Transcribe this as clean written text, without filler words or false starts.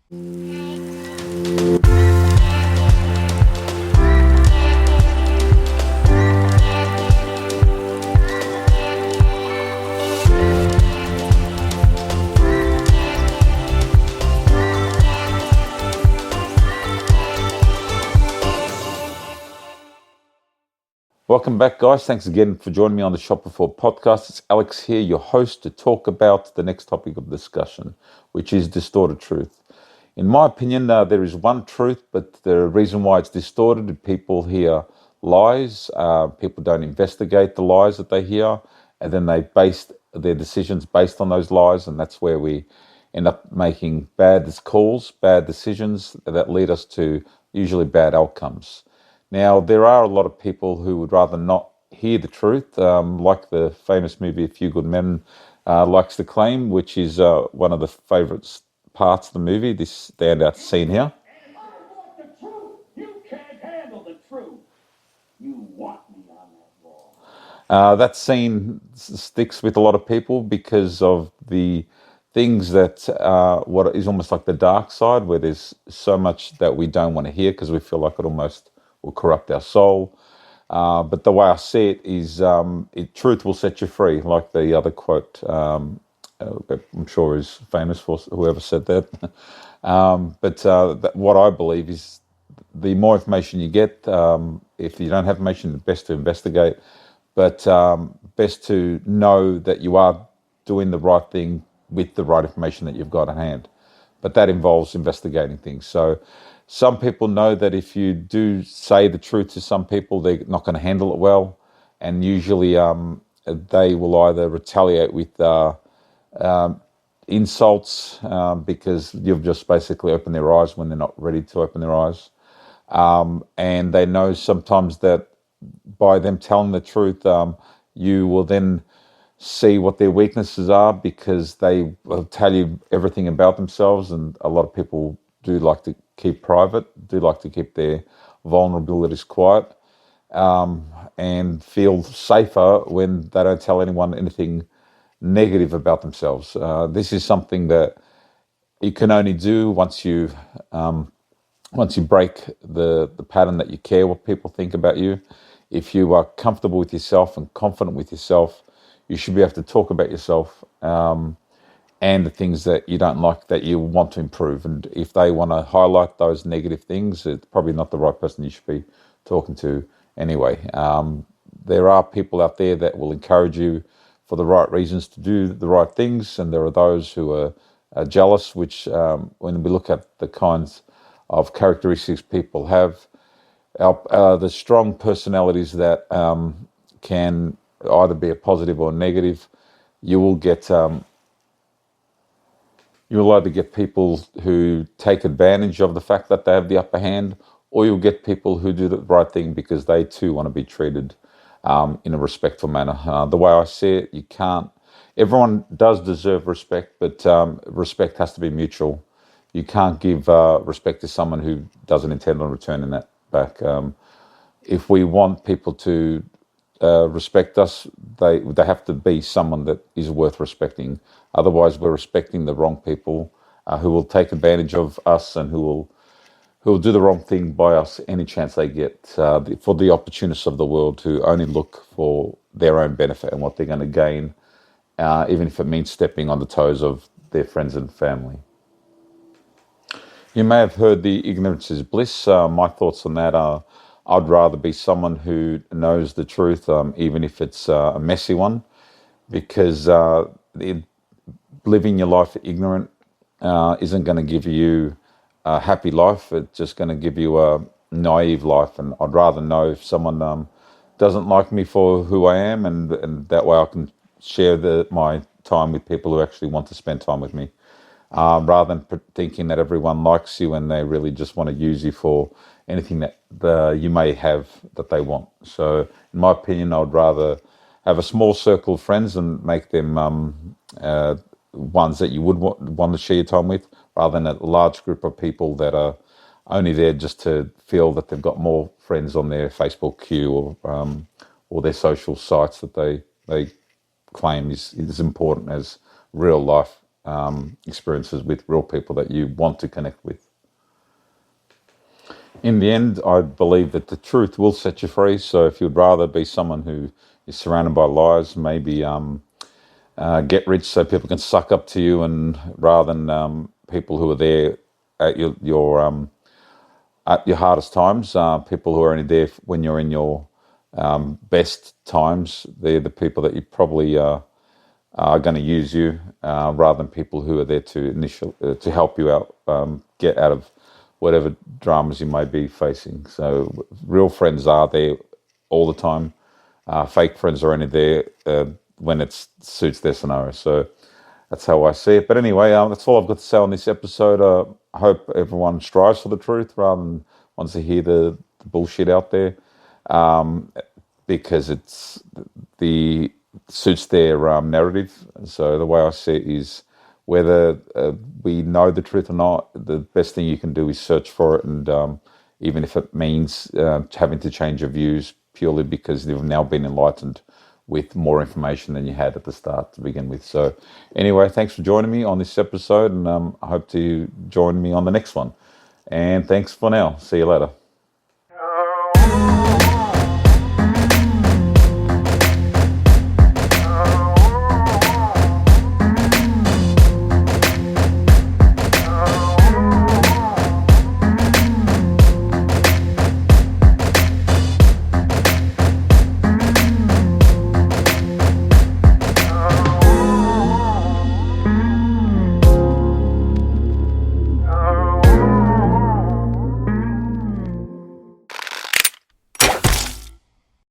Welcome back, guys. Thanks again for joining me on the Ep4 podcast. It's Alex here, your host, to talk about the next topic of discussion, which is distorted truth. In my opinion, there is one truth, but the reason why it's distorted, people hear lies, people don't investigate the lies that they hear, and then they base their decisions based on those lies, and that's where we end up making bad calls, bad decisions that lead us to usually bad outcomes. Now, there are a lot of people who would rather not hear the truth, like the famous movie A Few Good Men likes to claim, which is one of the favourite parts of the movie, this standout scene here. Want the truth? You can't handle the truth. You want me on that wall. That scene sticks with a lot of people because of the things that what is almost like the dark side, where there's so much that we don't want to hear because we feel like it almost will corrupt our soul. But the way I see it is truth will set you free, like the other quote I'm sure is famous for whoever said that. But what I believe is the more information you get, if you don't have information, best to investigate, but best to know that you are doing the right thing with the right information that you've got at hand. But that involves investigating things. So some people know that if you do say the truth to some people, they're not going to handle it well. And usually they will either retaliate with insults because you've just basically opened their eyes when they're not ready to open their eyes. And they know sometimes that by them telling the truth, you will then see what their weaknesses are because they will tell you everything about themselves. And a lot of people do like to keep private, do like to keep their vulnerabilities quiet, and feel safer when they don't tell anyone anything negative about themselves. This is something that you can only do once you break the pattern that you care what people think about you. If you are comfortable with yourself and confident with yourself, you should be able to talk about yourself and the things that you don't like that you want to improve. And if they want to highlight those negative things, it's probably not the right person you should be talking to anyway. There are people out there that will encourage you for the right reasons to do the right things, and there are those who are jealous, which when we look at the kinds of characteristics people have, the strong personalities that can either be a positive or negative, you will either get people who take advantage of the fact that they have the upper hand, or you'll get people who do the right thing because they too want to be treated in a respectful manner. The way I see it, everyone does deserve respect, but respect has to be mutual. You can't give respect to someone who doesn't intend on returning that back. If we want people to respect us, they have to be someone that is worth respecting. Otherwise, we're respecting the wrong people who will take advantage of us and who will do the wrong thing by us any chance they get. For the opportunists of the world who only look for their own benefit and what they're going to gain, even if it means stepping on the toes of their friends and family. You may have heard the ignorance is bliss. My thoughts on that are I'd rather be someone who knows the truth, even if it's a messy one, because living your life ignorant isn't going to give you a happy life. It's just going to give you a naive life. And I'd rather know if someone doesn't like me for who I am, and that way I can share my time with people who actually want to spend time with me, rather than thinking that everyone likes you and they really just want to use you for anything that you may have that they want. So in my opinion, I'd rather have a small circle of friends and make them ones that you would want to share your time with, rather than a large group of people that are only there just to feel that they've got more friends on their Facebook queue or their social sites that they claim is important as real life experiences with real people that you want to connect with. In the end, I believe that the truth will set you free. So if you'd rather be someone who is surrounded by lies, maybe get rich so people can suck up to you, and rather than people who are there at your hardest times, people who are only there when you're in your best times, they're the people that you probably are going to use you, rather than people who are there to help you out, get out of whatever dramas you may be facing. So real friends are there all the time. Fake friends are only there when it suits their scenario. So that's how I see it. But anyway, that's all I've got to say on this episode. I hope everyone strives for the truth rather than wants to hear the bullshit out there, because it's the suits their narrative. So the way I see it is, whether we know the truth or not, the best thing you can do is search for it, and even if it means having to change your views purely because you've now been enlightened with more information than you had at the start to begin with. So anyway, thanks for joining me on this episode, and I hope to join me on the next one. And thanks for now. See you later.